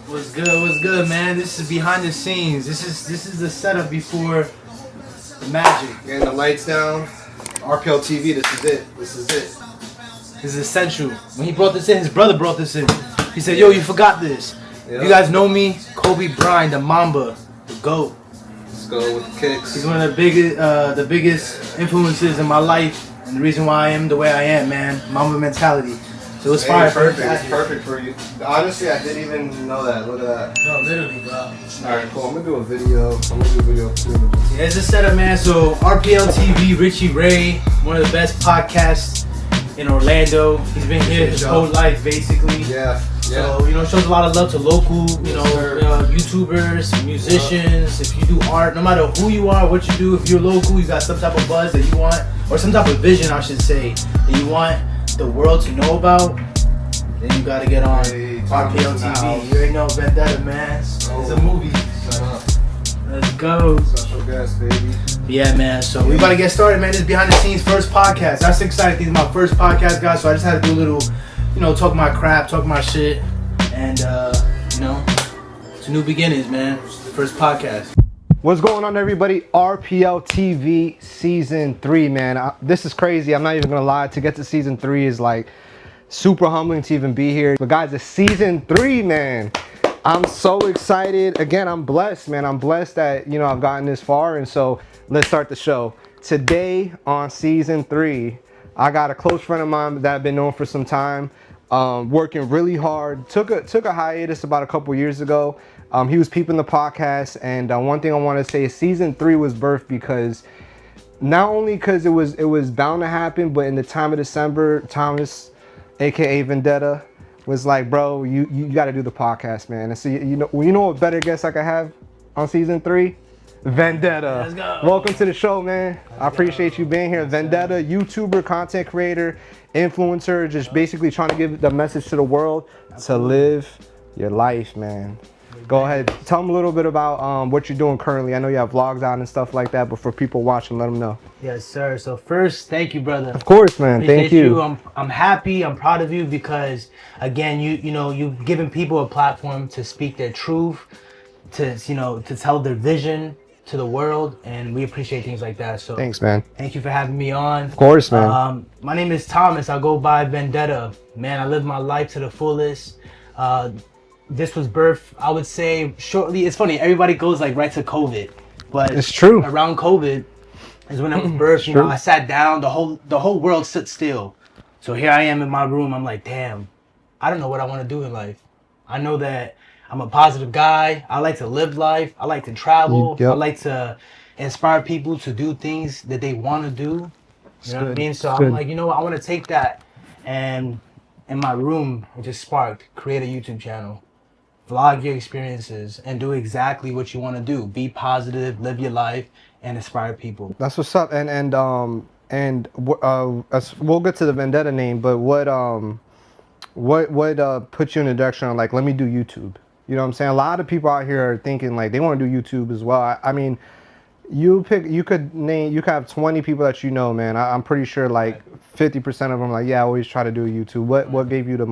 What's good, man? This is behind the scenes. This is the setup before the magic. Getting the lights down. RPL-TV, this is it. This is essential. When he brought this in, his brother brought this in. He said, yo, you forgot this. Yep. You guys know me, Kobe Bryant, the Mamba, the GOAT. Let's go with the kicks. He's one of the biggest influences in my life, and the reason why I am the way I am, man. Mamba mentality. So it's fire. Perfect. It's perfect for you. Honestly, I didn't even know that. Look at that. No, literally, bro. Alright, cool. I'm gonna do a video. Yeah, it's a setup, man. So RPL-TV, Richie Ray, one of the best podcasts in Orlando. He's been here his whole life, basically. Yeah. So, shows a lot of love to local, YouTubers, musicians. If you do art, no matter who you are, what you do, if you're local, you got some type of buzz that you want, or some type of vision, I should say, that you want the world to know about, then you gotta get on RPL-TV. You already know Vendetta, man. It's a movie. Shut up. Let's go. Special guest, baby. Yeah, man. So we about to get started, man. This is behind the scenes first podcast. That's exciting. This is my first podcast, guys. So I just had to do a little, talk my crap, talk my shit, and it's a new beginnings, man. It's the first podcast. What's going on, everybody? RPL-TV Season 3, man. This is crazy. I'm not even going to lie. To get to Season 3 is like super humbling to even be here. But guys, it's Season 3, man. I'm so excited. Again, I'm blessed, man. I'm blessed that, I've gotten this far. And so let's start the show. Today on Season 3, I got a close friend of mine that I've been known for some time. Working really hard. Took a hiatus about a couple years ago. He was peeping the podcast, and one thing I want to say is Season 3 was birthed because not only because it was bound to happen, but in the time of December, Thomas, aka Vendetta, was like, bro, you got to do the podcast, man. And so you know what better guest I could have on Season 3? Vendetta. Let's go. Welcome to the show, man. I appreciate you being here. Vendetta, YouTuber, content creator, influencer, just basically trying to give the message to the world to live your life, man. Go ahead. Tell them a little bit about what you're doing currently. I know you have vlogs out and stuff like that, but for people watching, let them know. Yes, sir. So first, thank you, brother. Of course, man. Appreciate Thank you. I'm happy. I'm proud of you because, again, you've given people a platform to speak their truth, to tell their vision to the world, and we appreciate things like that. So Thanks, man. Thank you for having me on. Of course, man. My name is Thomas. I go by Vendetta. Man, I live my life to the fullest. This was birthed, I would say, shortly. It's funny, everybody goes like right to COVID, but it's true. Around COVID is when it was birthed. I sat down, the whole world stood still. So here I am in my room. I'm like, damn, I don't know what I want to do in life. I know that I'm a positive guy. I like to live life. I like to travel. Yep. I like to inspire people to do things that they want to do. You know what I mean? So I'm like, I want to take that and in my room, it just sparked, create a YouTube channel. Vlog your experiences and do exactly what you want to do. Be positive, live your life, and inspire people. That's what's up. And we'll get to the Vendetta name, but what put you in the direction of like, let me do YouTube? You know what I'm saying? A lot of people out here are thinking like they want to do YouTube as well. I mean, you could have 20 people that man. I'm pretty sure like 50% of them like, yeah, I always try to do YouTube. What gave you the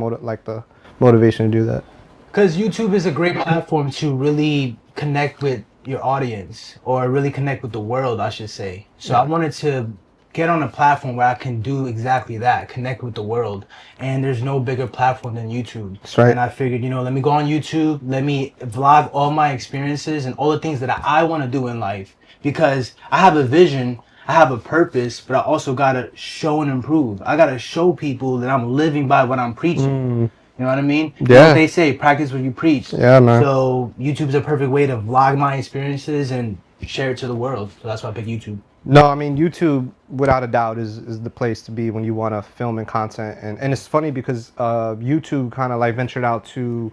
motivation to do that? Because YouTube is a great platform to really connect with your audience, or really connect with the world, I should say. So I wanted to get on a platform where I can do exactly that, connect with the world. And there's no bigger platform than YouTube. That's right. And I figured, let me go on YouTube, let me vlog all my experiences and all the things that I want to do in life. Because I have a vision, I have a purpose, but I also got to show and improve. I got to show people that I'm living by what I'm preaching. You know what I mean? Yeah. They say, practice what you preach. Yeah, man. So YouTube's a perfect way to vlog my experiences and share it to the world. So that's why I picked YouTube. No, I mean, YouTube, without a doubt, is the place to be when you want to film and content. And it's funny because YouTube kind of like ventured out to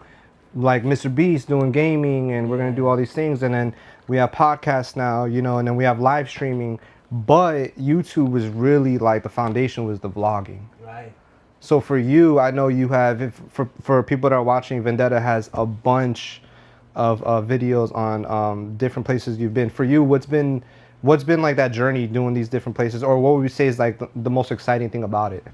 like Mr. Beast doing gaming, and we're going to do all these things. And then we have podcasts now, and then we have live streaming. But YouTube was really like the foundation was the vlogging. Right. So for you, I know you have, for people that are watching, Vendetta has a bunch of videos on different places you've been. For you, what's been like that journey doing these different places, or what would you say is like the most exciting thing about it?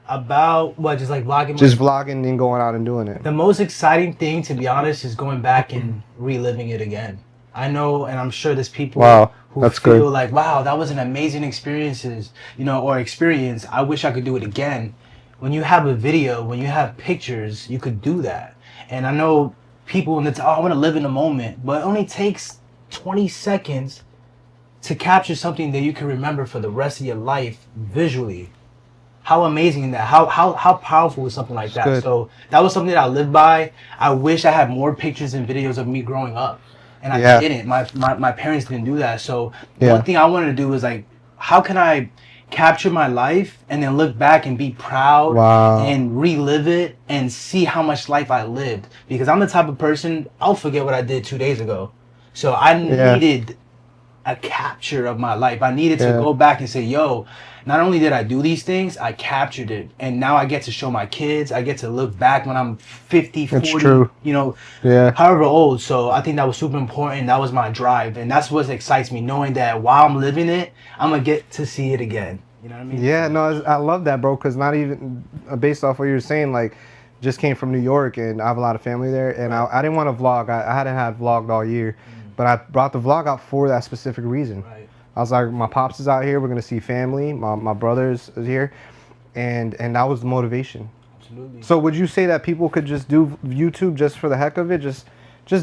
About what? Just like vlogging? Just vlogging and going out and doing it. The most exciting thing, to be honest, is going back and reliving it again. I know, and I'm sure there's people Wow, who that's feel good. like, wow, that was an amazing experiences, or experience. I wish I could do it again. When you have a video, when you have pictures, you could do that. And I know people, and it's, oh, I want to live in the moment, but it only takes 20 seconds to capture something that you can remember for the rest of your life visually. How amazing is that? How powerful is something like that? good. So that was something that I lived by. I wish I had more pictures and videos of me growing up, and I Yeah. didn't. My parents didn't do that. So Yeah. one thing I wanted to do was like, how can I capture my life and then look back and be proud Wow. and relive it and see how much life I lived? Because I'm the type of person, I'll forget what I did 2 days ago. So I needed a capture of my life. I needed to go back and say, yo, not only did I do these things, I captured it. And now I get to show my kids. I get to look back when I'm 50, 40, It's true. Yeah. however old. So I think that was super important. That was my drive. And that's what excites me, knowing that while I'm living it, I'm going to get to see it again. You know what I mean? Yeah, no, I love that, bro, because not even based off what you were saying, like, just came from New York and I have a lot of family there, and I didn't want to vlog. I hadn't had vlogged all year, but I brought the vlog out for that specific reason. Right. I was like, my pops is out here, we're going to see family, my brothers is here, and that was the motivation. Absolutely. So would you say that people could just do YouTube just for the heck of it, just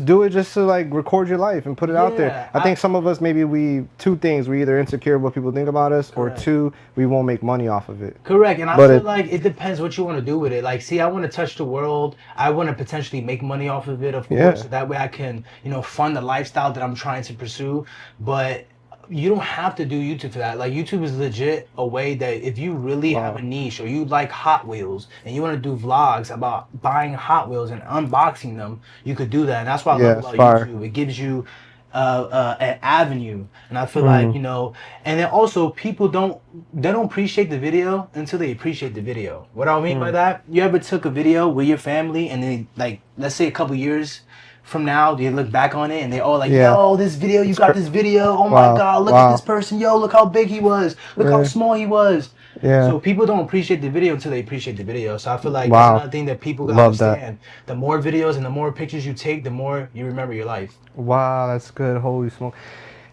do it just to like record your life and put it out there? Yeah, I think some of us, maybe two things: we're either insecure of what people think about us, or two, we won't make money off of it. Correct, and I But feel it- like it depends what you want to do with it. Like, see, I want to touch the world. I want to potentially make money off of it, of course. Yeah. So that way I can, fund the lifestyle that I'm trying to pursue. But you don't have to do YouTube for that. Like, YouTube is legit a way that if you really have a niche, or you like Hot Wheels and you want to do vlogs about buying Hot Wheels and unboxing them, you could do that. And that's what I love it's about fire. YouTube. It gives you an avenue, and I feel like, and then also people don't appreciate the video until they appreciate the video. What I mean by that, you ever took a video with your family and then, like, let's say a couple years from now, they look back on it and they all like, yo, this video, you got this video, oh my god, look at this person, yo, look how big he was, look how small he was. So people don't appreciate the video until they appreciate the video. So I feel like that's another thing that people gotta understand. The more videos and the more pictures you take, the more you remember your life. Wow, that's good. Holy smoke.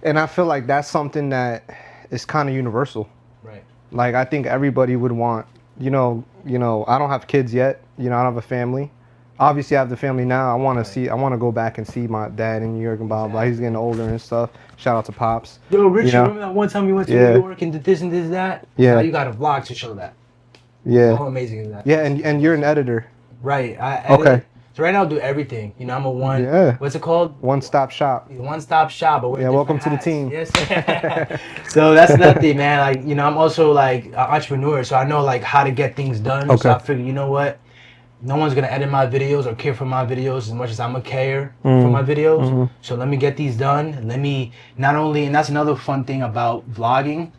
And I feel like that's something that is kind of universal. Right. Like, I think everybody would want, I don't have kids yet, I don't have a family. Obviously I have the family now. I want to go back and see my dad in New York and blah, blah, blah. He's getting older and stuff. Shout out to Pops. Yo, Richard, remember that one time you went to New York and did this and this and that? Yeah. Now you got a vlog to show that. Yeah. How amazing is that? Yeah, and you're an editor. Right. I edit. Okay. So right now I do everything. I'm a one. Yeah. What's it called? One-stop shop. One-stop shop. But Yeah, welcome to the team. Yes. So that's another thing, man. Like, I'm also like an entrepreneur, so I know like how to get things done. Okay. So I figured, you know what? No one's gonna edit my videos or care for my videos as much as I'm gonna care for my videos. So let me get these done. And let me not only, and that's another fun thing about vlogging.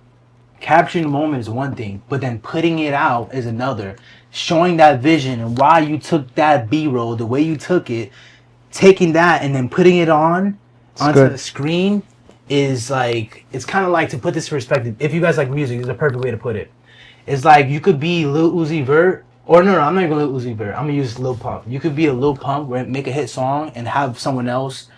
Capturing the moment is one thing, but then putting it out is another. Showing that vision and why you took that B-roll, the way you took it, taking that and then putting it onto the screen is like, it's kind of like, to put this in perspective, if you guys like music, this is a perfect way to put it. It's like you could be Lil Uzi Vert, or no, I'm not even Lil Uzi Vert. I'm gonna use Lil Pump. You could be a Lil Pump, make a hit song and have someone else,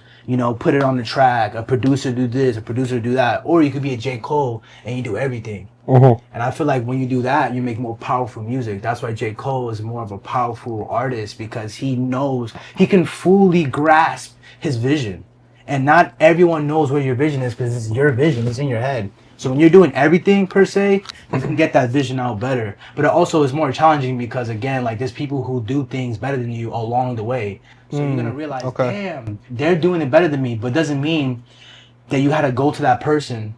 put it on the track. A producer do this, a producer do that, or you could be a J. Cole and you do everything. And I feel like when you do that, you make more powerful music. That's why J. Cole is more of a powerful artist, because he knows, he can fully grasp his vision. And not everyone knows where your vision is, because it's your vision, it's in your head. So when you're doing everything per se, you can get that vision out better. But it also is more challenging because, again, like, there's people who do things better than you along the way. So you're gonna realize, damn, they're doing it better than me. But it doesn't mean that you had to go to that person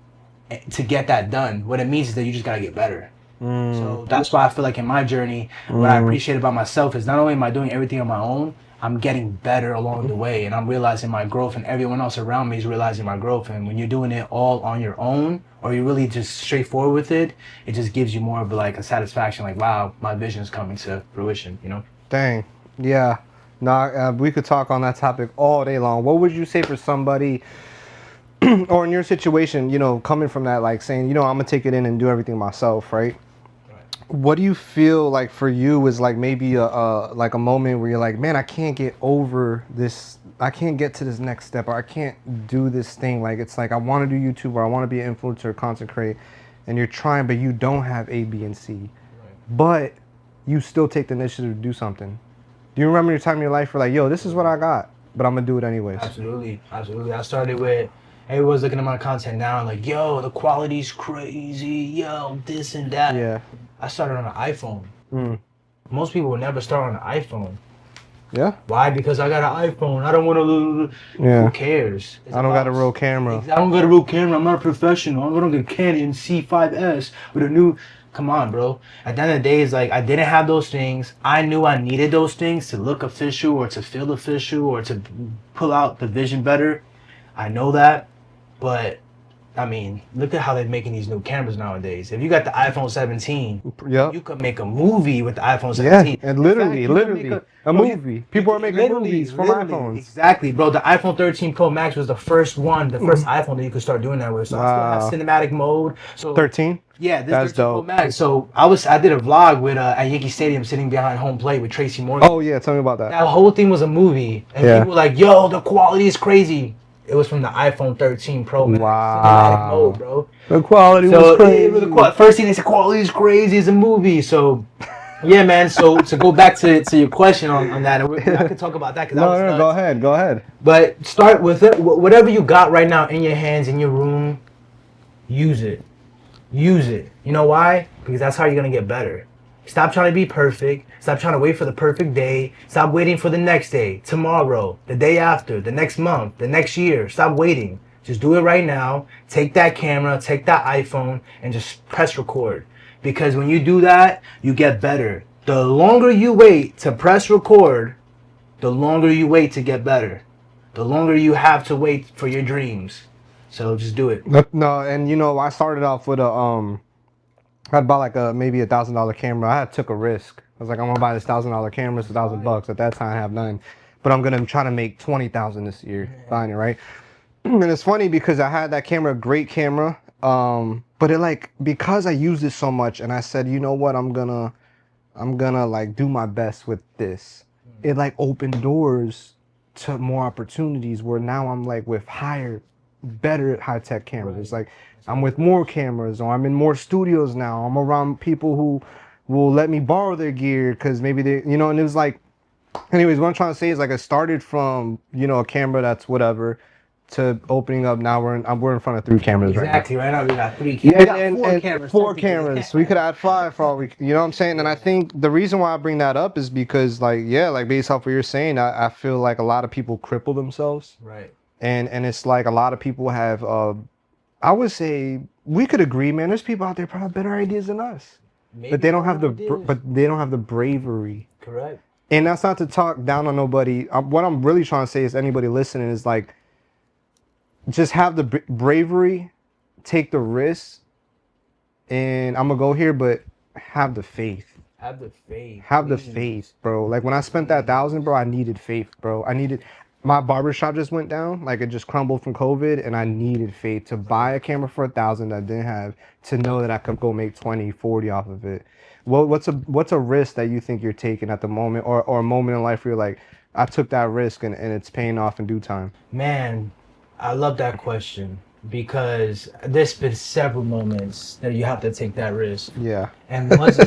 to get that done. What it means is that you just gotta get better. So that's why I feel like in my journey, what I appreciate about myself is not only am I doing everything on my own, I'm getting better along the way, and I'm realizing my growth, and everyone else around me is realizing my growth. And when you're doing it all on your own, or you're really just straightforward with it, it just gives you more of like a satisfaction, like, wow, my vision is coming to fruition, Dang. Yeah. No, we could talk on that topic all day long. What would you say for somebody, or in your situation, coming from that, like saying, I'm gonna take it in and do everything myself, right? What do you feel like for you is like maybe a moment where you're like, man, I can't get over this. I can't get to this next step, or I can't do this thing. Like it's like I want to do YouTube, or I want to be an influencer, content create, and you're trying, but you don't have A, B, and C. Right. But you still take the initiative to do something. Do you remember your time in your life where like, yo, this is what I got, but I'm gonna do it anyways? Absolutely, absolutely. I started with everyone's looking at my content now and like, yo, the quality's crazy, yo, this and that. Yeah. I started on an iPhone. Most people would never start on an iPhone. Yeah. Why? Because I got an iPhone. I don't want to. Yeah. Who cares? I don't got a real camera. I don't got a real camera. I'm not a professional. I'm gonna get Canon C5S with a new. Come on, bro. At the end of the day, it's like I didn't have those things. I knew I needed those things to look official or to feel official or to pull out the vision better. I know that, but I mean, look at how they're making these new cameras nowadays. If you got the iPhone 17, yep, you could make a movie with the iPhone 17. Yeah, and literally a movie. People are making movies from iPhones. Exactly, bro. The iPhone 13 Pro Max was the first one, the first iPhone that you could start doing that with. So I still have cinematic mode. So 13? Yeah, this that's 13 dope. Pro Max. So I did a vlog with at Yankee Stadium sitting behind home plate with Tracy Morgan. Oh yeah, tell me about that. That whole thing was a movie. And people were like, yo, the quality is crazy. It was from the iPhone 13 Pro Max. Wow. Cinematic mode, bro. The quality was crazy. First thing they said, quality is crazy. It's a movie. So, yeah, man. So to go back to your question on that, I could talk about that. No, go ahead. But start with it. Whatever you got right now in your hands, in your room, use it. Use it. You know why? Because that's how you're going to get better. Stop trying to be perfect. Stop trying to wait for the perfect day. Stop waiting for the next day, tomorrow, the day after, the next month, the next year. Stop waiting. Just do it right now. Take that camera, take that iPhone, and just press record. Because when you do that, you get better. The longer you wait to press record, the longer you wait to get better. The longer you have to wait for your dreams. So just do it. No, and you know, I started off with I'd buy like maybe $1,000 camera. I took a risk. I was like, I'm gonna buy this $1,000 camera. It's $1,000. At that time, I have none, but I'm gonna try to make 20,000 this year. Buying it, right? And it's funny because I had that camera, great camera, but it like because I used it so much, and I said, you know what, I'm gonna like do my best with this. It like opened doors to more opportunities where now I'm like with better high-tech cameras. Like I'm with more cameras, or I'm in more studios now. I'm around people who will let me borrow their gear because maybe they, you know, and it was like, anyways, what I'm trying to say is like I started from, you know, a camera that's whatever to opening up. Now we're in front of 3 cameras exactly, right now. Right now we got 3 cameras. And 4 cameras. We could add 5 for all we, you know what I'm saying? And I think the reason why I bring that up is because like, yeah, like based off what you're saying, I feel like a lot of people cripple themselves. Right. And it's like a lot of people have, I would say we could agree, man. There's people out there probably have better ideas than us, but they don't have the bravery. Correct. And that's not to talk down on nobody. What I'm really trying to say is anybody listening is like, just have the bravery, take the risk, and I'm gonna go here, but have the faith. Have the faith. Have the faith, bro. Like when I spent that $1,000, bro, I needed faith, bro. My barbershop just went down, like it just crumbled from COVID, and I needed faith to buy a camera for $1,000 that I didn't have, to know that I could go make 20, 40 off of it. Well, what's a risk that you think you're taking at the moment, or a moment in life where you're like, I took that risk and it's paying off in due time? Man, I love that question because there's been several moments that you have to take that risk. Yeah. And once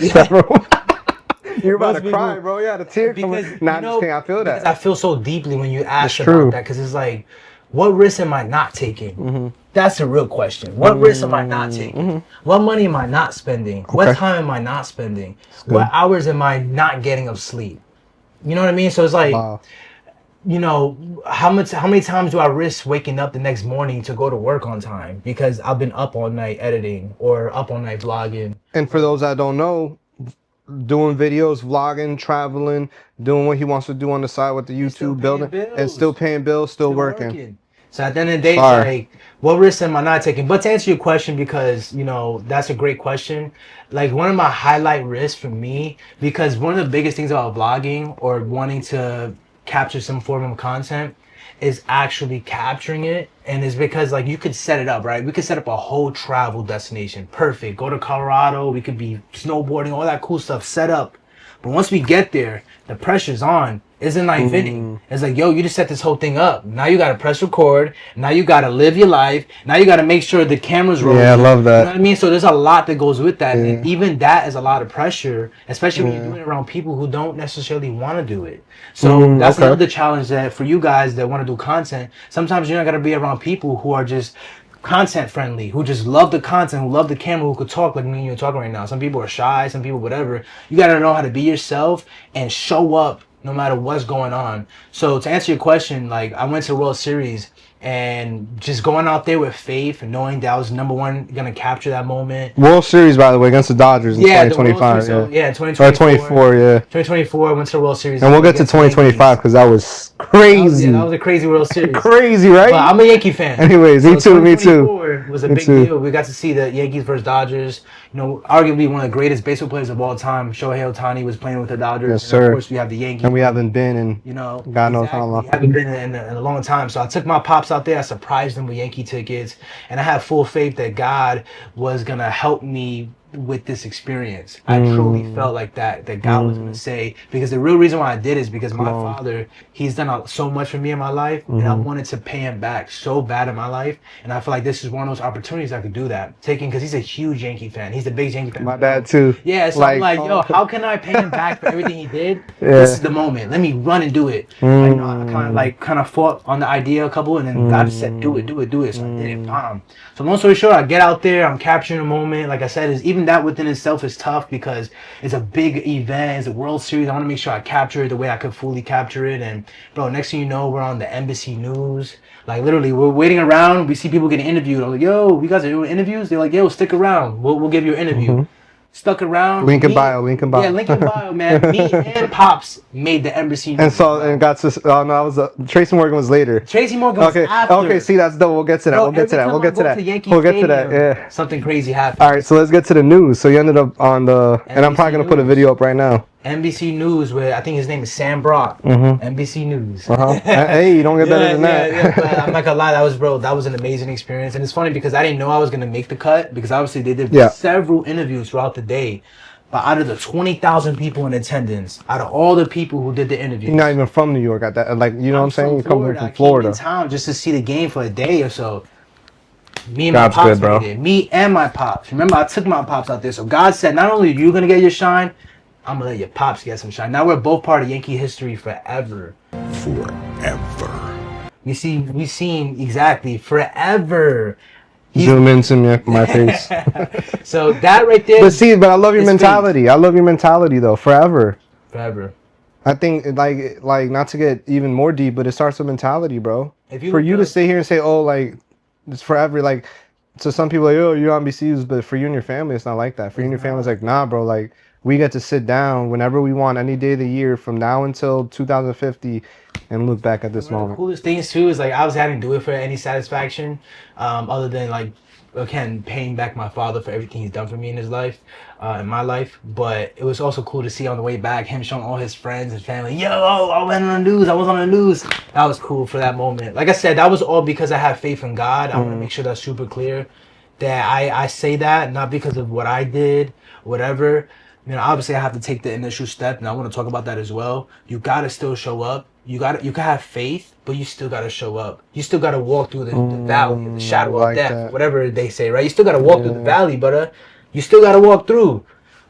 you're about to cry, bro. Yeah, the tear coming. Nah, just kidding. I feel that. I feel so deeply when you ask about that, because it's like, what risk am I not taking? Mm-hmm. That's the real question. What risk am I not taking? Mm-hmm. What money am I not spending? Okay. What time am I not spending? What hours am I not getting of sleep? You know what I mean? So it's like, you know, how many times do I risk waking up the next morning to go to work on time because I've been up all night editing or up all night vlogging? And for those that don't know, doing videos, vlogging, traveling, doing what he wants to do on the side with the YouTube building, and still paying bills, still working. So at the end of the day, like, what risks am I not taking? But to answer your question, because, you know, that's a great question. Like, one of my highlight risks for me, because one of the biggest things about vlogging or wanting to capture some form of content is actually capturing it. And it's because like you could set it up, right? We could set up a whole travel destination. Perfect. Go to Colorado. We could be snowboarding, all that cool stuff set up. But once we get there, the pressure's on. Isn't like Vinny. It's like, yo, you just set this whole thing up. Now you gotta press record. Now you gotta live your life. Now you gotta make sure the camera's rolling. Yeah, I love that. You know what I mean? So there's a lot that goes with that. And even that is a lot of pressure, especially when you're doing it around people who don't necessarily want to do it. So that's another challenge that for you guys that want to do content, sometimes you're not gonna be around people who are just content friendly, who just love the content, who love the camera, who could talk like me and you are talking right now. Some people are shy, some people whatever. You gotta know how to be yourself and show up no matter what's going on. So to answer your question, like I went to the World Series and just going out there with faith and knowing that I was number one gonna capture that moment. World Series, by the way, against the Dodgers in 2025. Yeah, 2024. Or 24, yeah. 2024, I went to the World Series. And we'll get to 2025 because that was crazy. That was a crazy World Series. Crazy, right? But I'm a Yankee fan. Anyways, me too. 2024 was a big deal. We got to see the Yankees versus Dodgers. You know, arguably one of the greatest baseball players of all time. Shohei Ohtani was playing with the Dodgers. Yes, sir. And of course, we have the Yankees. And we haven't been in, you know, God knows how long. We haven't been in a long time. So I took my pops out there. I surprised them with Yankee tickets. And I had full faith that God was going to help me with this experience. I truly felt like that God was going to say, because the real reason why I did is because my father, he's done so much for me in my life, and I wanted to pay him back so bad in my life, and I feel like this is one of those opportunities I could do that, because he's a huge Yankee fan. He's the biggest Yankee fan. My dad too. Yeah, so I'm like, yo, how can I pay him back for everything he did? This is the moment. Let me run and do it. I kind of fought on the idea a couple, and then God just said, do it. So I did it. Bam. So long story short, I get out there, I'm capturing a moment. Like I said, is even that within itself is tough because it's a big event, it's a World Series. I want to make sure I capture it the way I could fully capture it. And bro, next thing you know, we're on the embassy news. Like literally, we're waiting around. We see people getting interviewed. I'm like, yo, you guys are doing interviews? They're like, yo, stick around. We'll give you an interview. Stuck around. Link in bio. Yeah, link in bio, man. Me and Pops made the embassy news. And so, and got to, oh no, I was, Tracy Morgan was later. Tracy Morgan was after. Okay, see, that's dope. We'll get to that. We'll get to that. Yeah. Something crazy happened. All right, so let's get to the news. So you ended up on the, and I'm probably going to put a video up right now. NBC News, where I think his name is Sam Brock. NBC News. Hey, you don't get better than that. Yeah, I'm not gonna lie, that was an amazing experience, and it's funny because I didn't know I was gonna make the cut because obviously they did several interviews throughout the day. But out of the 20,000 people in attendance, out of all the people who did the interviews, you're not even from New York at that. Like, you know what I'm saying? You come from Florida. I came in town just to see the game for a day or so. Me and my pops made it. Me and my pops. Remember, I took my pops out there. So God said, not only are you gonna get your shine, I'm gonna let your pops get some shine. Now we're both part of Yankee history forever. We've seen exactly forever. Zoom into my face. So that right there. But I love your mentality. Faith. I love your mentality though. Forever. I think like not to get even more deep, but it starts with mentality, bro. For you to sit here and say, oh, like it's forever, like to some people, like, oh, you're on BCUs, but for you and your family, it's not like that. For you and your family, it's like, nah, bro, like we get to sit down whenever we want, any day of the year, from now until 2050, and look back at this moment. The coolest things too is like obviously I didn't do it for any satisfaction, other than like again paying back my father for everything he's done for me in his life, in my life. But it was also cool to see on the way back him showing all his friends and family, yo, I went on the news, I was on the news. That was cool for that moment. Like I said, that was all because I have faith in God. I want to make sure that's super clear that I say that not because of what I did, whatever. You know, obviously I have to take the initial step, and I want to talk about that as well. You gotta still show up. You can have faith, but you still gotta show up. You still gotta walk through the valley, the shadow of death, whatever they say, right? You still gotta walk through the valley, brother. You still gotta walk through.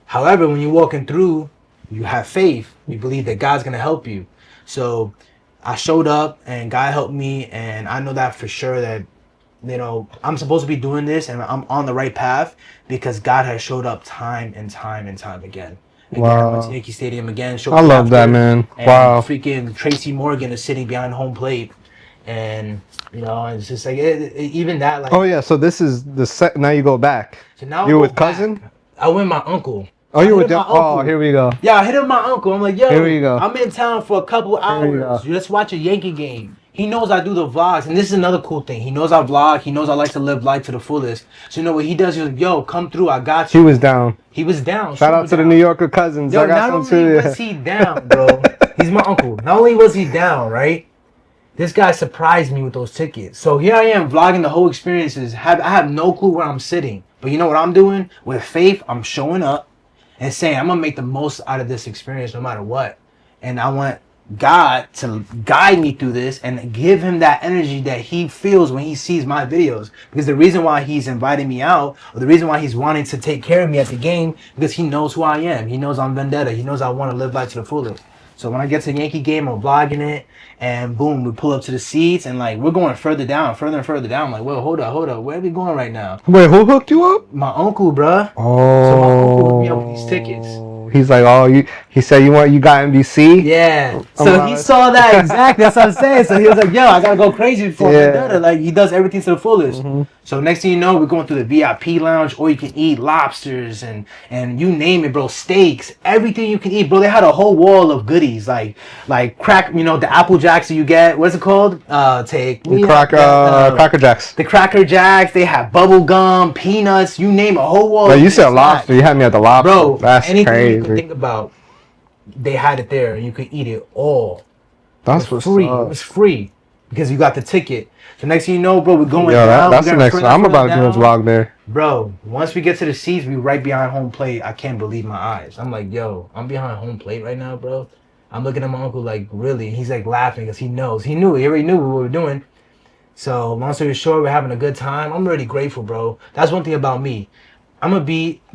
However, when you're walking through, you have faith. You believe that God's gonna help you. So I showed up, and God helped me, and I know that for sure that, you know, I'm supposed to be doing this and I'm on the right path because God has showed up time and time again. I went to Yankee Stadium again. I love that, man. Wow. Freaking Tracy Morgan is sitting behind home plate. And, you know, it's just like, even that, like... Oh, yeah, so this is the set. Now you go back. So now you're with cousin? I went with my uncle. Oh, you were with Oh, here we go. Yeah, I hit up my uncle. I'm like, yo, here we go. I'm in town for a couple hours. Let's watch a Yankee game. He knows I do the vlogs, and this is another cool thing. He knows I vlog. He knows I like to live life to the fullest. So you know what he does? He's like, yo, come through. I got you. He was down. He was down. Shout out to the New Yorker cousins. Yo, I got not only was he down, bro. He's my uncle. Not only was he down, right? This guy surprised me with those tickets. So here I am vlogging the whole experiences. I have no clue where I'm sitting. But you know what I'm doing? With faith, I'm showing up and saying I'm gonna make the most out of this experience no matter what. And I want God to guide me through this and give him that energy that he feels when he sees my videos. Because the reason why he's inviting me out, or the reason why he's wanting to take care of me at the game, because he knows who I am. He knows I'm Vendetta. He knows I want to live life to the fullest. So when I get to the Yankee game, I'm vlogging it, and boom, we pull up to the seats, and like we're going further and further down. I'm like, well, hold up, where are we going right now? Wait, who hooked you up? My uncle, bruh. Oh. So my uncle hooked me up with these tickets. He's like, oh, he said you got NBC? Yeah. So he saw that exactly. That's what I'm saying. So he was like, yo, I gotta go crazy for Vendetta. Like he does everything to the fullest. So next thing you know, we're going through the VIP lounge, or you can eat lobsters and you name it, bro. Steaks, everything you can eat, bro. They had a whole wall of goodies, like crack, the Apple Jacks that you get. What's it called? Cracker Jacks. The Cracker Jacks. They have bubble gum, peanuts, you name it, a whole wall. Bro, you said lobster. You had me at the lobster. Bro, that's anything crazy. you could think about, they had it there, and you could eat it all. That's what's free. up. It was free because you got the ticket. So next thing you know, bro, we're going down. That's the next one. I'm about to do a vlog there. Bro, once we get to the seats, we right behind home plate. I can't believe my eyes. I'm like, yo, I'm behind home plate right now, bro. I'm looking at my uncle like, really? He's like laughing because he knows. He already knew what we were doing. So long story short, we're having a good time. I'm really grateful, bro. That's one thing about me.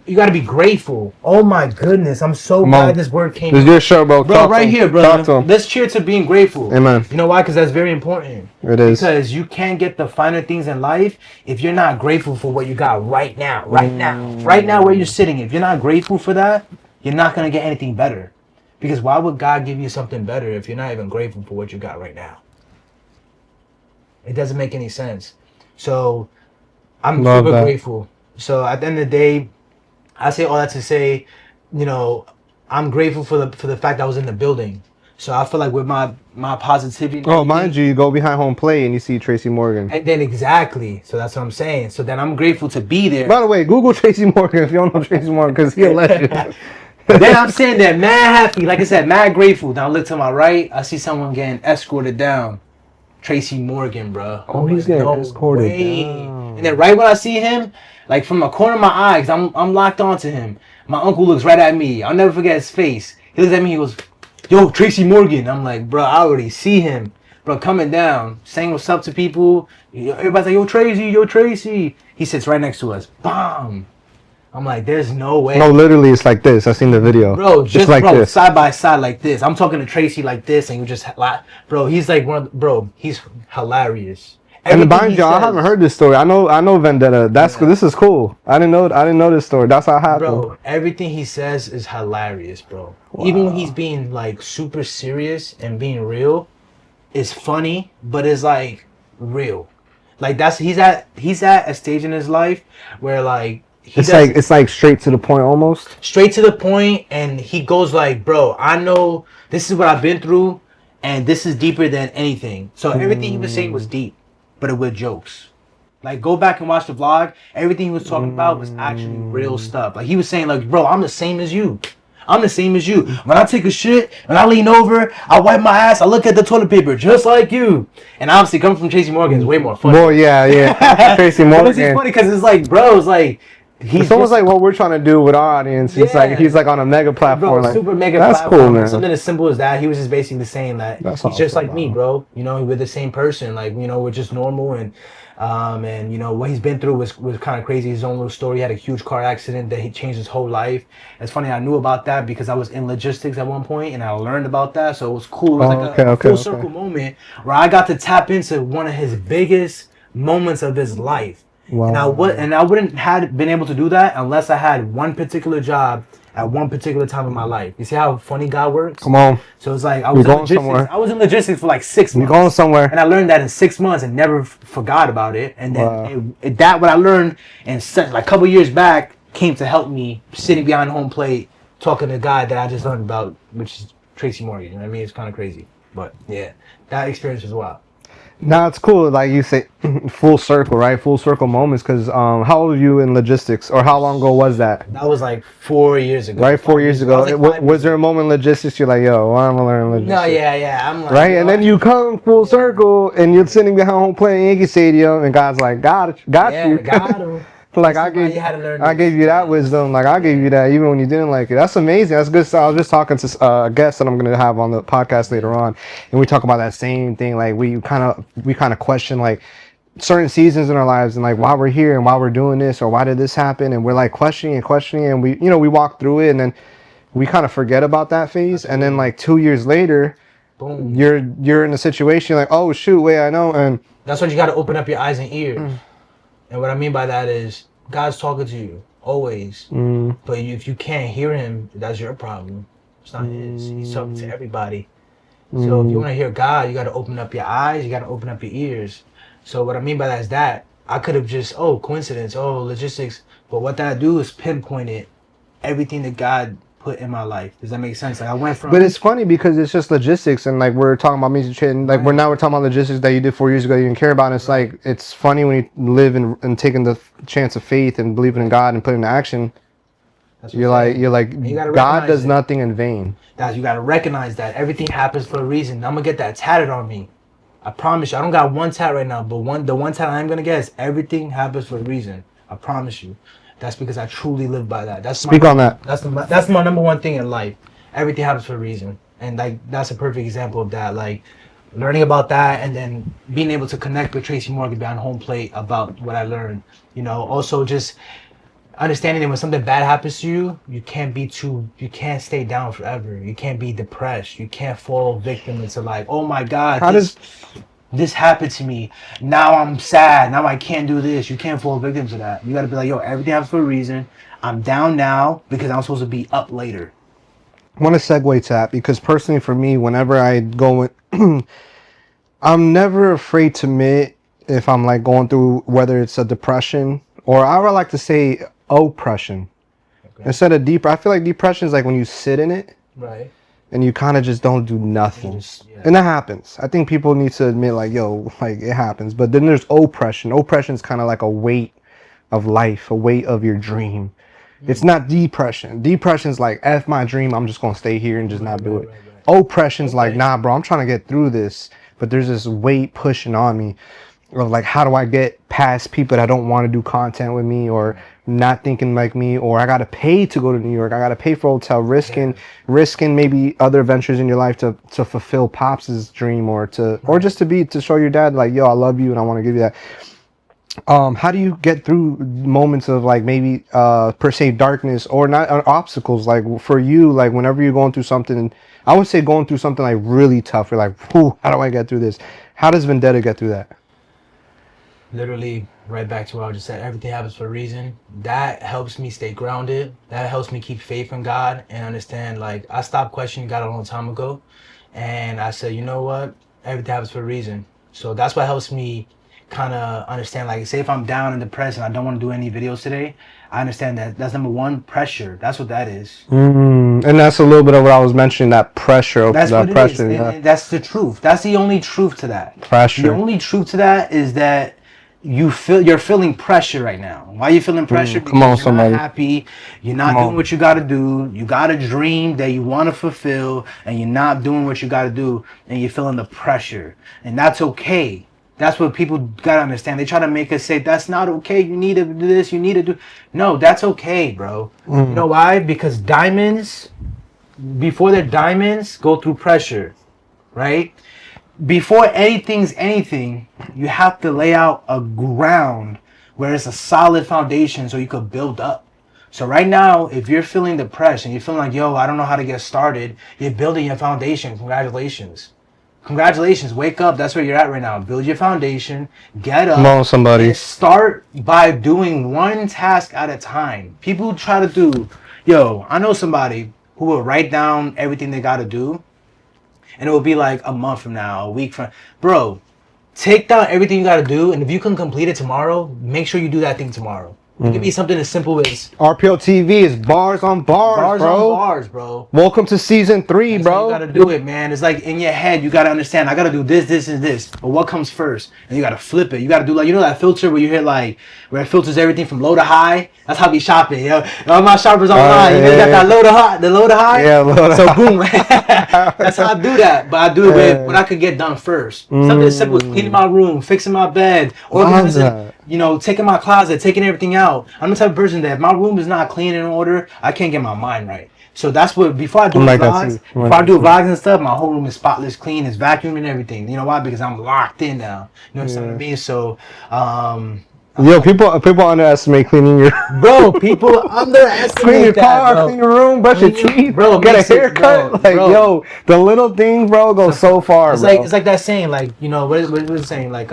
You gotta be grateful. Oh my goodness, I'm so glad this word came. This is your show, bro. Bro, right here, bro. Talk to him. Let's cheer to being grateful. Amen. You know why? Because that's very important. It is. Because you can't get the finer things in life if you're not grateful for what you got right now. Right now where you're sitting. If you're not grateful for that, you're not gonna get anything better. Because why would God give you something better if you're not even grateful for what you got right now? It doesn't make any sense. So I'm super grateful. So at the end of the day, I say all that to say, I'm grateful for the fact that I was in the building. So I feel like with my positivity. Oh, mind you go behind home plate and you see Tracy Morgan. And then exactly. So that's what I'm saying. So then I'm grateful to be there. By the way, Google Tracy Morgan if you don't know Tracy Morgan, because he'll let you. Then I'm saying that mad happy, like I said, mad grateful. Now I look to my right, I see someone getting escorted down. Tracy Morgan, bro. Oh, he's getting escorted down. And then right when I see him, like from the corner of my eye, cause I'm locked onto him. My uncle looks right at me. I'll never forget his face. He looks at me. He goes, "Yo, Tracy Morgan." I'm like, bro, I already see him, bro, coming down, saying what's up to people. Everybody's like, "Yo, Tracy, yo, Tracy." He sits right next to us. Bam. I'm like, there's no way. No, literally, it's like this. I've seen the video. Bro, just like this. Side by side like this. I'm talking to Tracy like this, and you just bro. He's like he's hilarious. And mind you, I haven't heard this story. I know Vendetta. This is cool. I didn't know this story. That's how it happened. Bro, everything he says is hilarious, bro. Wow. Even when he's being like super serious and being real, it's funny, but it's like real. Like he's at a stage in his life where like it's like straight to the point almost. Straight to the point, and he goes like, bro, I know this is what I've been through, and this is deeper than anything. So everything he was saying was deep, but it with jokes. Like, go back and watch the vlog. Everything he was talking about was actually real stuff. Like, he was saying, like, bro, I'm the same as you. I'm the same as you. When I take a shit, when I lean over, I wipe my ass, I look at the toilet paper, just like you. And obviously, coming from Tracy Morgan is way more funny. More, yeah. Tracy Morgan. It's funny because it's like, bro, it's like, it's almost like what we're trying to do with our audience. It's like he's like on a mega platform. Bro, like, super mega that's platform. Cool, man. Something as simple as that. He was just basically saying that he's just like me, bro. You know, we're the same person. Like, you know, we're just normal, and you know what he's been through was kind of crazy. His own little story. He had a huge car accident that he changed his whole life. It's funny, I knew about that because I was in logistics at one point and I learned about that. So it was cool. It was a full circle moment where I got to tap into one of his biggest moments of his life. Wow. And I wouldn't have been able to do that unless I had one particular job at one particular time in my life. You see how funny God works? Come on. So it's like I was in logistics for like 6 months. We're going somewhere. And I learned that in 6 months and never forgot about it. And then what I learned and like a couple years back came to help me sitting behind home plate talking to a guy that I just learned about, which is Tracy Morgan. You know what I mean? It's kind of crazy. But yeah, that experience was wild. Now it's cool, like you say, full circle, right? Full circle moments. Because how old were you in logistics, or how long ago was that? That was like 4 years ago. Right, 4 years I was ago. like 5 years Was there a ago. moment in logistics you're like, yo, why am I learning No, logistics? yeah. I'm like, Right, yo, and then you come full circle, and you're sitting behind home playing Yankee Stadium, and God's like, got yeah, you. got him. Like This is why you had to learn I this. gave you that wisdom. Like I gave you that even when you didn't like it. That's amazing. That's good stuff. I was just talking to a guest that I'm gonna have on the podcast later on, and we talk about that same thing. Like we kind of question like certain seasons in our lives and like why we're here and why we're doing this or why did this happen, and we're like questioning, and we walk through it, and then we kind of forget about that phase, and then like 2 years later, Boom. you're in a situation like, oh shoot, wait, I know, and That's when you got to open up your eyes and ears. And what I mean by that is God's talking to you always. But if you can't hear him, that's your problem. It's not his. He's talking to everybody. So if you want to hear God, you got to open up your eyes. You got to open up your ears. So what I mean by that is that I could have just, coincidence, logistics. But what that do is pinpointed everything that God put in my life. Does that make sense? Like I went from. But it's funny because it's just logistics, and like we're talking about music trade, like we're talking about logistics that you did 4 years ago you didn't care about. And it's like it's funny when you live and taking the chance of faith and believing in God and putting it into action. You're like God does nothing in vain. You gotta recognize that everything happens for a reason. I'm gonna get that tatted on me. I promise you. I don't got one tat right now, but the one tat I'm gonna get is everything happens for a reason. I promise you. That's because I truly live by that. Speak on that. That's my number one thing in life. Everything happens for a reason, and like that's a perfect example of that. Like learning about that, and then being able to connect with Tracy Morgan behind home plate about what I learned. Also just understanding that when something bad happens to you, you can't stay down forever. You can't be depressed. You can't fall victim into like, oh my God, this happened to me. Now I'm sad. Now I can't do this. You can't fall victim to that. You got to be like, yo, everything happens for a reason. I'm down now because I'm supposed to be up later. I want to segue to that because personally for me, whenever I go in, I'm never afraid to admit if I'm like going through, whether it's a depression or I would like to say oppression. Okay. Instead of deep, I feel like depression is like when you sit in it. Right. And you kind of just don't do nothing. And that happens. I think people need to admit like, yo, like it happens. But then there's oppression. Oppression is kind of like a weight of life, a weight of your dream. It's not depression. Depression's like, F my dream, I'm just going to stay here and just not do it. Oppression's like, nah, bro, I'm trying to get through this. But there's this weight pushing on me of like, how do I get past people that don't want to do content with me or not thinking like me, or I got to pay to go to New York. I got to pay for a hotel, risking maybe other ventures in your life to fulfill Pops's dream or just to show your dad like, yo, I love you and I want to give you that. How do you get through moments of like maybe per se darkness or not obstacles, like for you, like whenever you're going through something, I would say going through something like really tough, you're like, whew, how do I get through this? How does Vendetta get through that? Literally right back to what I just said, everything happens for a reason. That helps me stay grounded. That helps me keep faith in God and understand, like, I stopped questioning God a long time ago. And I said, you know what? Everything happens for a reason. So that's what helps me kind of understand, like, say if I'm down and depressed and I don't want to do any videos today, I understand that that's number one, pressure. That's what that is. And that's a little bit of what I was mentioning, that pressure. That's what it is. And that's the truth. That's the only truth to that. Pressure. The only truth to that is that you're feeling pressure right now. Why are you feeling pressure? Come on, somebody. You're not happy. You're not doing what you got to do. You got a dream that you want to fulfill, and you're not doing what you got to do, and you're feeling the pressure. And that's okay. That's what people got to understand. They try to make us say, that's not okay. You need to do this. You need to do. No, that's okay, bro. You know why? Because diamonds, before they're diamonds, go through pressure, right? Before anything's anything, you have to lay out a ground where it's a solid foundation so you could build up. So right now, if you're feeling depressed and you're feeling like, yo, I don't know how to get started, you're building your foundation. Congratulations. Congratulations. Wake up. That's where you're at right now. Build your foundation. Get up. Come on, somebody. And start by doing one task at a time. People try to do, I know somebody who will write down everything they got to do. And it will be like a month from now, a week from... Bro, take down everything you got to do. And if you can complete it tomorrow, make sure you do that thing tomorrow. It could be something as simple as RPL-TV is bars on bars, bro. on bars, bro. Welcome to season 3, That's bro. how you gotta do it, man. It's like in your head, you gotta understand. I gotta do this, this, and this. But what comes first? And you gotta flip it. You gotta do like that filter where you hit like where it filters everything from low to high. That's how we shopping, yo. All my shoppers online. You got that low to high, the low to high. Yeah, low to so boom. That's how I do that. But I do it with what I could get done first. Something as simple as cleaning my room, fixing my bed, organizing. Taking my closet, taking everything out. I'm the type of person that if my room is not clean and in order, I can't get my mind right. So that's what, before I do vlogs and stuff, my whole room is spotless, clean, it's vacuumed and everything. You know why? Because I'm locked in now. You know what I mean? So, yo, people underestimate cleaning your people underestimate clean your car, bro. clean your room, brush your teeth, bro, get a haircut. Yo, the little thing, bro, goes so far. It's like that saying, like, what is it saying? Like,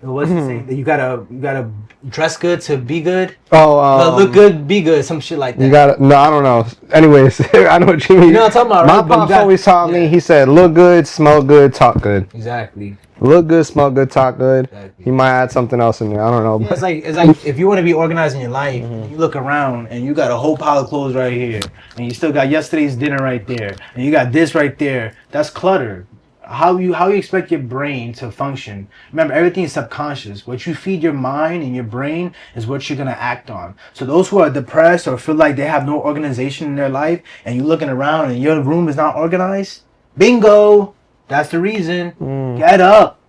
what's it saying? That you gotta dress good to be good. Look good, be good, some shit like that. I don't know. Anyways, I know what you mean. You know what I'm talking about, right? My pops always taught me. He said, "Look good, smell good, talk good." Exactly. Look good, smell good, talk good. Exactly. He might add something else in there. I don't know. Yeah, it's like if you want to be organized in your life, you look around and you got a whole pile of clothes right here, and you still got yesterday's dinner right there, and you got this right there. That's clutter. How you expect your brain to function? Remember, everything is subconscious. What you feed your mind and your brain is what you're gonna act on. So those who are depressed or feel like they have no organization in their life, and you're looking around and your room is not organized, bingo, that's the reason. Get up,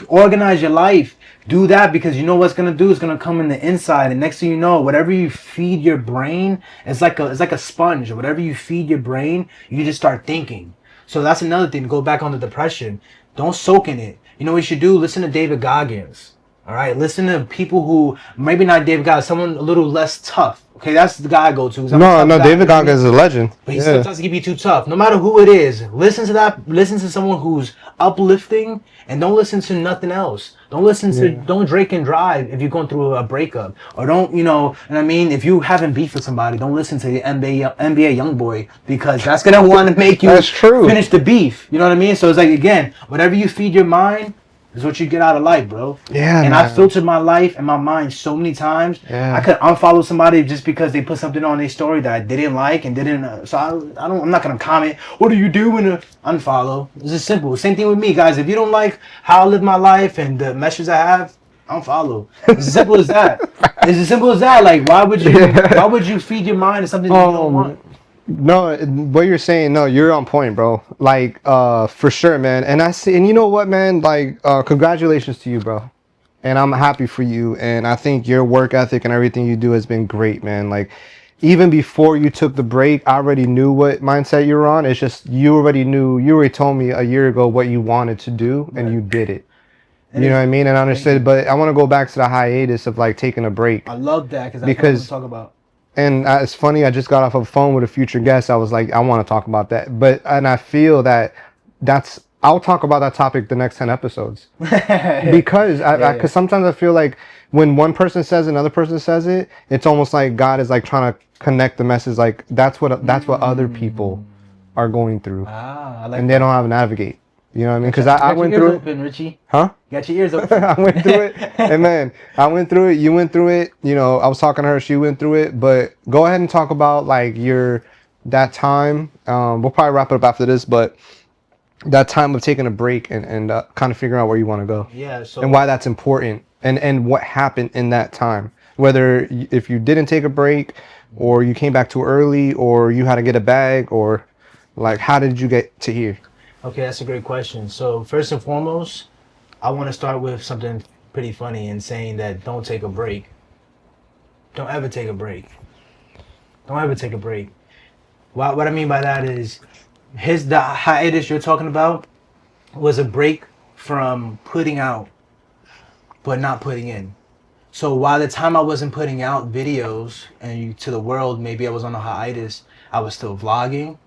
organize your life. Do that, because you know what's gonna do is gonna come in the inside, and next thing you know, whatever you feed your brain, it's like a sponge. Whatever you feed your brain, you just start thinking. So that's another thing, to go back on the depression. Don't soak in it. You know what you should do? Listen to David Goggins. All right? Listen to people who, maybe not David Goggins, someone a little less tough. Okay, that's the guy I go to. No, David Goggins is a legend. But sometimes he can be too tough. No matter who it is, listen to that. Listen to someone who's uplifting, and don't listen to nothing else. Don't listen to, don't drink and drive if you're going through a breakup. Or don't, and I mean, if you having beef with somebody, don't listen to the NBA young boy, because that's going to want to make you finish the beef. You know what I mean? So it's like, again, whatever you feed your mind is what you get out of life, bro. Yeah. And I filtered my life and my mind so many times. Yeah. I could unfollow somebody just because they put something on their story that I didn't like and didn't. So I'm not gonna comment. What do you do when unfollow? It's just simple. Same thing with me, guys. If you don't like how I live my life and the messages I have, unfollow. It's as simple as that. It's as simple as that. Like, why would you feed your mind to something you don't want? No, what you're saying, no, you're on point, bro. Like, for sure, man. And you know what, man? Like, congratulations to you, bro. And I'm happy for you. And I think your work ethic and everything you do has been great, man. Like, even before you took the break, I already knew what mindset you were on. It's just, you already told me a year ago what you wanted to do, and you did it. You know what I mean? And I understood. But I want to go back to the hiatus of, like, taking a break. I love that, because that's what I want to talk about. And it's funny, I just got off a phone with a future guest. I was like, I want to talk about that. And I feel I'll talk about that topic the next 10 episodes. Because sometimes I feel like when one person says another person says it, it's almost like God is like trying to connect the message. Like that's what other people are going through. And they don't have to navigate. You know what I mean? Because I went through it. Open, Richie. Huh? Got your ears open. I went through it. And man, I went through it. You went through it. I was talking to her. She went through it. But go ahead and talk about like that time. We'll probably wrap it up after this. But that time of taking a break and kind of figuring out where you want to go. Yeah. So, and why that's important. And what happened in that time. Whether if you didn't take a break, or you came back too early, or you had to get a bag, or like how did you get to here? Okay, that's a great question. So first and foremost, I want to start with something pretty funny and saying that don't take a break. Don't ever take a break. Don't ever take a break. What I mean by that is, the hiatus you're talking about was a break from putting out, but not putting in. So while the time I wasn't putting out videos and to the world, maybe I was on a hiatus, I was still vlogging.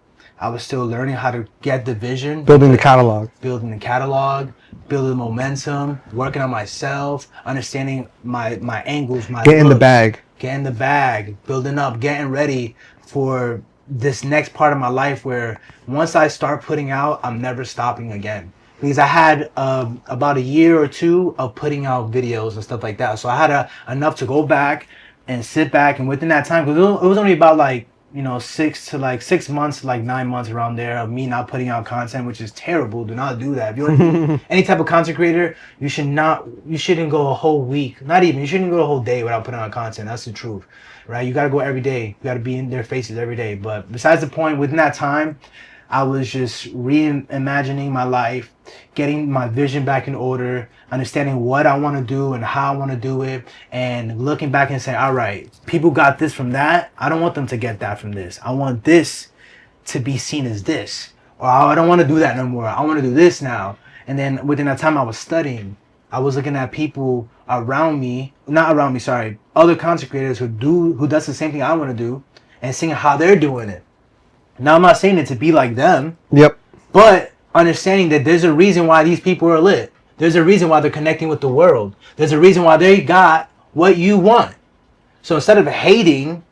I was still learning how to get the vision. Building the catalog, building momentum, working on myself, understanding my angles, Getting the bag, building up, getting ready for this next part of my life where once I start putting out, I'm never stopping again. because I had about a year or two of putting out videos and stuff like that. So I had enough to go back and sit back, and within that time, because it was only about like 6 months to like 9 months around there of me not putting out content, which is terrible. Do not do that. If you're any type of content creator, you shouldn't go a whole week, not even, you shouldn't go a whole day without putting out content. That's the truth, right? You got to go every day. You got to be in their faces every day. But besides the point, within that time, I was just reimagining my life, getting my vision back in order, understanding what I want to do and how I want to do it, and looking back and saying, all right, people got this from that. I don't want them to get that from this. I want this to be seen as this. Or I don't want to do that no more. I want to do this now. And then within that time I was studying. I was looking at people around me, not around me, sorry, other content creators who does the same thing I want to do, and seeing how they're doing it. Now, I'm not saying it to be like them. Yep. But understanding that there's a reason why these people are lit. There's a reason why they're connecting with the world. There's a reason why they got what you want. So instead of hating,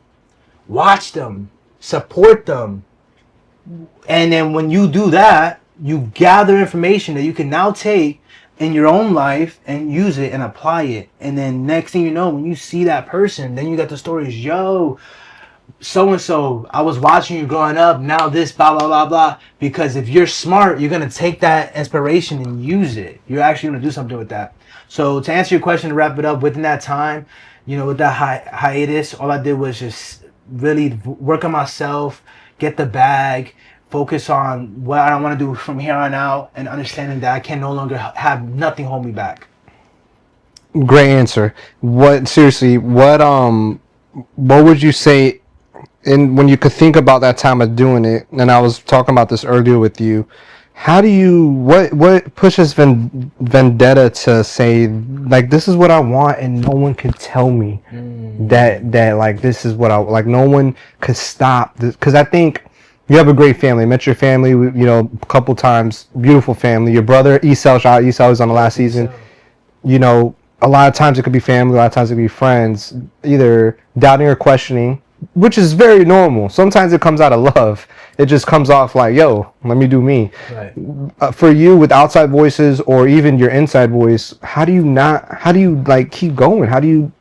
watch them, support them. And then when you do that, you gather information that you can now take in your own life and use it and apply it. And then next thing you know, when you see that person, then you got the stories, yo, so-and-so, I was watching you growing up, now this, blah, blah, blah, blah. Because if you're smart, you're going to take that inspiration and use it. You're actually going to do something with that. So to answer your question, to wrap it up, within that time, with that hiatus, all I did was just really work on myself, get the bag, focus on what I want to do from here on out, and understanding that I can no longer have nothing hold me back. Great answer. What would you say, and when you could think about that time of doing it, and I was talking about this earlier with you, what pushes Vendetta to say, like, this is what I want and no one can tell me that like, this is what I, like, no one could stop this? Because I think you have a great family. I met your family, a couple times, beautiful family. Your brother, Esau, was on the last season. A lot of times it could be family, a lot of times it could be friends, either doubting or questioning, which is very normal. Sometimes it comes out of love. It just comes off like, yo, let me do me. Right. For you, with outside voices or even your inside voice, how do you like keep going? How do you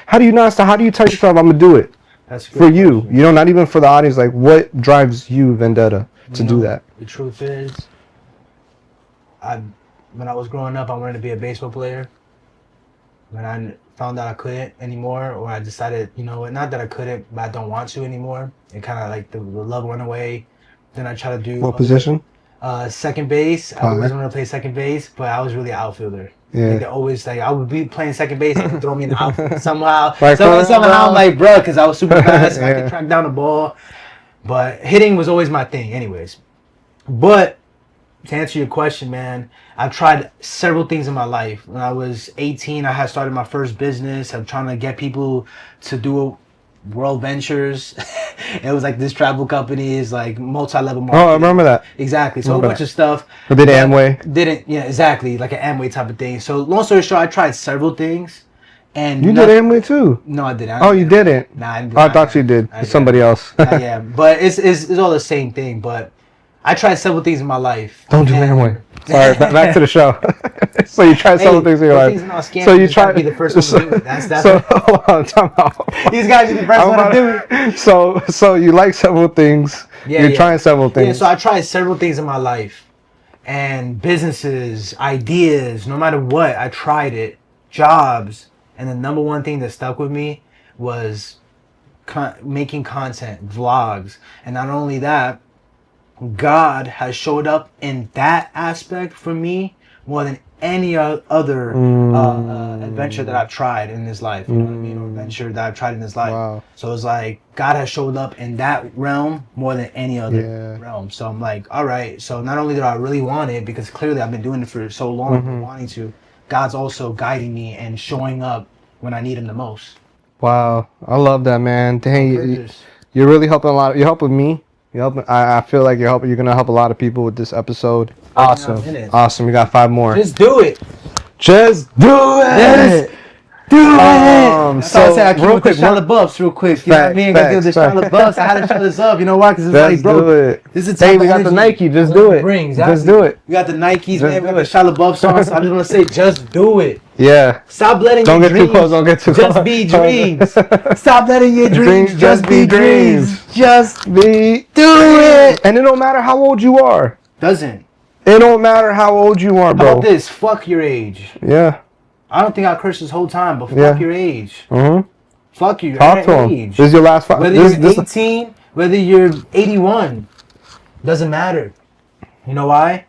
tell yourself, I'm gonna do it? That's for you, not even for the audience. Like, what drives you, Vendetta, to do that? The truth is, when I was growing up, I wanted to be a baseball player. When I found out I couldn't anymore, or I decided, not that I couldn't, but I don't want to anymore, it kind of like the love went away. Then I tried to do... What position? Second base. I always wanted to play second base, but I was really an outfielder. Yeah. Like, they always, like, I would be playing second base and throw me in the outfield somehow. Somehow I'm like, bro, because I was super fast, I could track down the ball. But hitting was always my thing anyways. But to answer your question, man, I've tried several things in my life. When I was 18, I had started my first business. I'm trying to get people to do World Ventures. It was like this travel companies, like multi-level marketing. Oh, I remember that. Exactly. So a bunch of stuff. Or did Amway? Yeah, exactly. Like an Amway type of thing. So long story short, I tried several things. And you did Amway too? No, I didn't. Oh, you didn't? Nah, I didn't. I thought you did. Somebody else. Yeah, but it's all the same thing. But I tried several things in my life. Don't do Amway. Sorry, back to the show. So you tried several things in your life. So you tried to be the first one to do it. That's so hold on, time out. He's got to be the first one to do it. So you like several things. You're trying several things. Yeah, so I tried several things in my life, and businesses, ideas, no matter what, I tried it. Jobs, and the number one thing that stuck with me was making content, vlogs, and not only that, God has showed up in that aspect for me more than any other adventure that I've tried in this life. You know what I mean? Or venture that I've tried in this life. Wow. So it's like God has showed up in that realm more than any other realm. So I'm like, all right. So not only do I really want it, because clearly I've been doing it for so long, wanting to, God's also guiding me and showing up when I need him the most. Wow. I love that, man. Dang, you're really helping a lot. You're helping me. I feel like you're gonna help a lot of people with this episode. Awesome. You got 5 more. Just do it. Just do it. Do it! That's So why I said I keep real with the quick, Charlotte Buffs real quick. You know what I mean? Gotta give the Charlotte Buffs. I had to show this up. You know why? Because it's Let's like, bro, do it. this is the Hey, type we of got the energy Nike. Just do it. Bring, Just do it. We got the Nikes, Just man. We got do the it. Charlotte Buffs on. So I just want to say, just do it. Yeah. Stop letting Don't your get dreams too close. Don't get too close. just be dreams. Stop letting your dreams just be dreams. Just be. do it. And it don't matter how old you are. Doesn't. It don't matter how old you are, How bro. about this? Fuck your age. Yeah. I don't think I cursed this whole time, but fuck Yeah. your age. Mm-hmm. Fuck you. Talk to him. Age. This is your last five. Whether you're 18, whether you're 81, doesn't matter. You know why?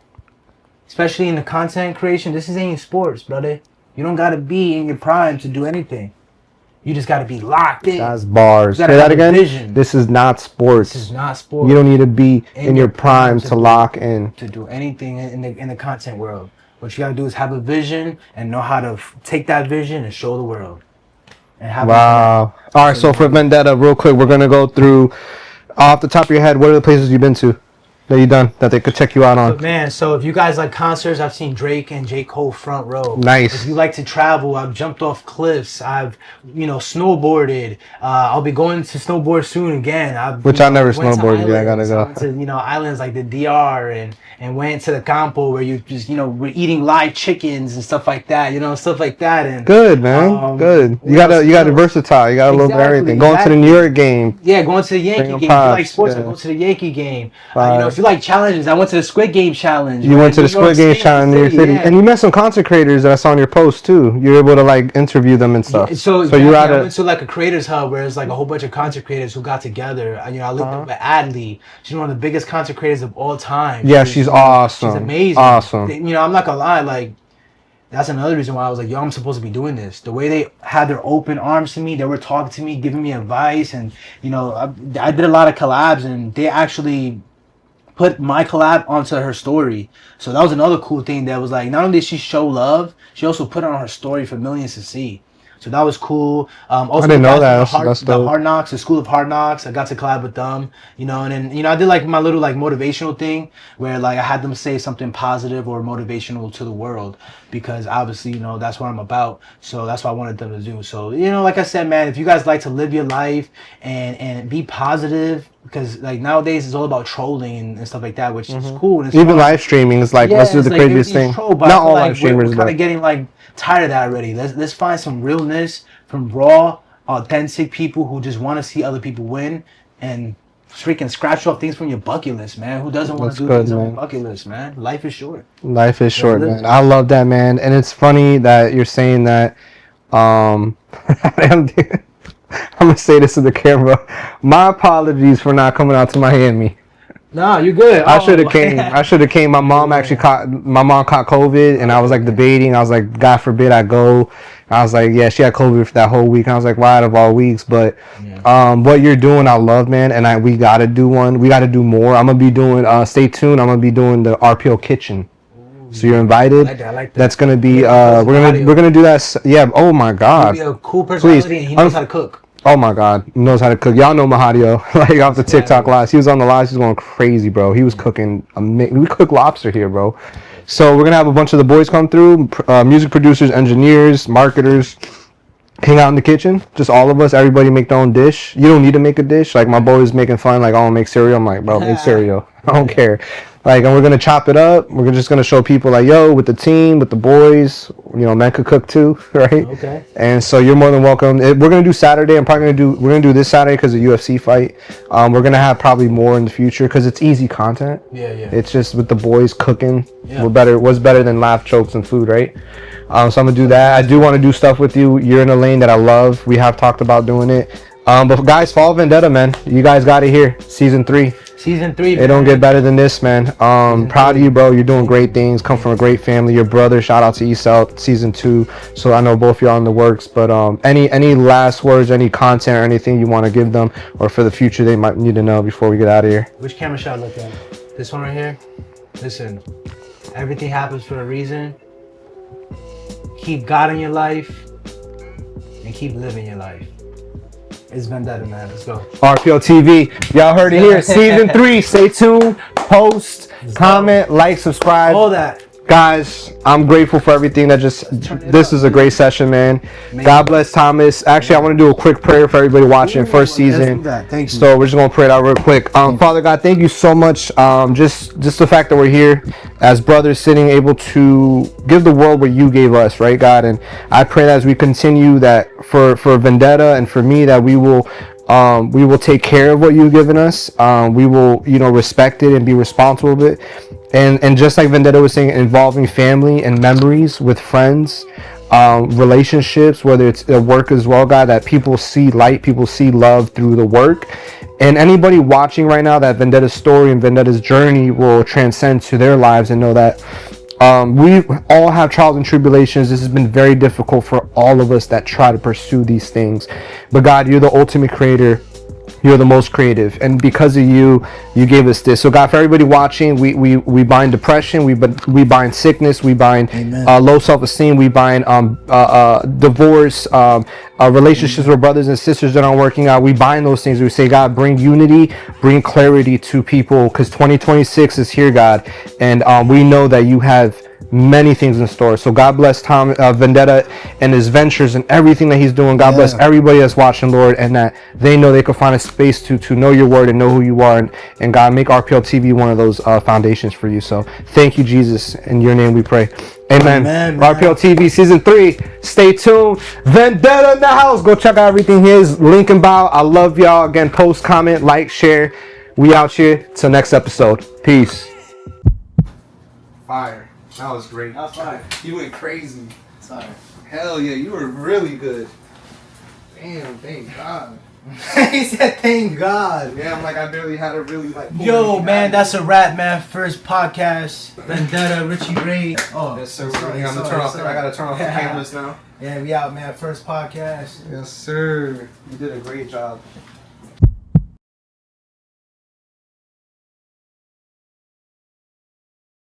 Especially in the content creation, this ain't sports, brother. You don't gotta be in your prime to do anything. You just gotta be locked in. That's bars. You Say gotta that have a again. vision. This is not sports. This is not sports. You don't need to be in your prime to lock in. To do anything in the content world. What you gotta do is have a vision and know how to take that vision and show the world. And have Wow. All right, so for Vendetta, real quick, we're going to go through, off the top of your head, what are the places you've been to that you've done that they could check you out on? But man, so if you guys like concerts, I've seen Drake and J. Cole front row. Nice. If you like to travel, I've jumped off cliffs. I've, snowboarded. I'll be going to snowboard soon again. Which I never snowboarded. Yeah, I gotta go. I went to, islands like the DR and went to the campo where you just, we're eating live chickens and stuff like that, stuff like that. And good, man. Good. You got to versatile. You got a little bit of everything. Going to the New York game. Yeah, going to the Yankee game. If you like sports, I go to the Yankee game. If you like challenges, I went to the Squid Game challenge. You went to the Squid Game challenge in New York City. Yeah. And you met some content creators that I saw on your post too. You were able to like interview them and stuff. Yeah, so you I went to like a creators hub where it's like a whole bunch of content creators who got together. I looked up at Adley. She's one of the biggest content creators of all time. Yeah, she's awesome. She's amazing. Awesome. I'm not gonna lie, like that's another reason why I was like, yo, I'm supposed to be doing this. The way they had their open arms to me, they were talking to me, giving me advice, and I did a lot of collabs, and they actually put my collab onto her story. So that was another cool thing that was like, not only did she show love, she also put it on her story for millions to see. So that was cool. Also, I didn't know that. The Hard Knocks, the School of Hard Knocks. I got to collab with them, and then I did like my little like motivational thing where like I had them say something positive or motivational to the world because obviously that's what I'm about. So that's what I wanted them to do. So like I said, man, if you guys like to live your life and be positive, because like nowadays it's all about trolling and stuff like that, which is cool. And it's even fun. live streaming is like let's do the craziest thing. Not all live streamers, we're kind of getting like tired of that already. Let's find some realness from raw, authentic people who just want to see other people win and freaking scratch off things from your bucket list, man. Who doesn't want to do things on your bucket list, man? Life is short. Life is short, man. I love that, man. And it's funny that you're saying that. I'm gonna say this to the camera. My apologies for not coming out to Miami. No, you're good. I should have came. I should have came. My mom caught COVID, and I was like debating. I was like, God forbid I go. I was like, yeah, she had COVID for that whole week. And I was like, why out of all weeks? But what you're doing, I love, man. And we gotta do one. We gotta do more. I'm gonna be doing. Stay tuned. I'm gonna be doing the RPL kitchen. So you're invited. I like that. That's gonna be. We're gonna do that. Yeah. Oh my God. He'll be a cool personality, and he knows how to cook. Oh my God, he knows how to cook. Y'all know Mahadio, like off the TikTok lives. He was on the lives. He was going crazy, bro. He was cooking. We cook lobster here, bro. So we're gonna have a bunch of the boys come through, music producers, engineers, marketers, hang out in the kitchen. Just all of us. Everybody make their own dish. You don't need to make a dish. Like my boy is making fun. Like, I'll make cereal. I'm like, bro, make cereal. I don't care. Like, and we're gonna chop it up. We're just gonna show people like, yo, with the team, with the boys, men could cook too, right? Okay. And so you're more than welcome. We're gonna do Saturday. We're gonna do this Saturday because of UFC fight. We're gonna have probably more in the future because it's easy content. Yeah. It's just with the boys cooking. Yeah. What's better than laugh, jokes, and food, right? So I'm gonna do that. I do want to do stuff with you. You're in a lane that I love. We have talked about doing it. But guys, Fall Vendetta, man. You guys got it here. Season 3. Season 3. It don't get better than this, man. Proud of you, bro. You're doing great things. Come from a great family. Your brother, shout out to Esau, Season 2. So I know both y'all in the works. But any last words, any content or anything you want to give them, or for the future they might need to know before we get out of here? Which camera should I look at? This one right here. Listen, everything happens for a reason. Keep God in your life and keep living your life. It's Vendetta, man. Let's go. RPL-TV. Y'all heard it here. Season 3. Stay tuned. Post, comment, like, subscribe. All that. Guys, I'm grateful for everything this is a great session, man. God bless Thomas. Actually, I want to do a quick prayer for everybody watching first season. Thank you. So we're just going to pray it out real quick. Father God, thank you so much. Just the fact that we're here as brothers sitting able to give the world what you gave us, right, God? And I pray that as we continue that for Vendetta and for me, that we will take care of what you've given us. We will, respect it and be responsible with it. And just like Vendetta was saying, involving family and memories with friends, relationships, whether it's at work as well, God, that people see light, people see love through the work. And anybody watching right now, that Vendetta's story and Vendetta's journey will transcend to their lives and know that we all have trials and tribulations. This has been very difficult for all of us that try to pursue these things. But God, you're the ultimate creator. You're the most creative, and because of you gave us this. So God, for everybody watching, we bind depression, we bind sickness, we bind low self-esteem, we bind divorce, relationships with brothers and sisters that aren't working out. We bind those things. We say, God, bring unity, bring clarity to people, because 2026 is here, God, and we know that you have many things in store. So God bless Tom Vendetta and his ventures and everything that he's doing. God bless everybody that's watching, Lord, and that they know they can find a space to know your word and know who you are, and God, make RPL-TV one of those foundations for you. So thank you, Jesus. In your name we pray. Amen. RPL-TV season 3. Stay tuned. Vendetta in the house. Go check out everything here. Link in bio. I love y'all. Again, post, comment, like, share. We out here. Till next episode. Peace. Fire. That was great. That was fire. You went crazy. Sorry. Hell yeah, you were really good. Damn, thank God. He said, "Thank God." Yeah, I'm like, I barely had a really like. Yo, man, that's a wrap, man. First podcast, Vendetta, Richie Ray. Oh, yes, sir. Sorry, I gotta turn off the cameras now. Yeah, we out, man. First podcast. Yes, sir. You did a great job.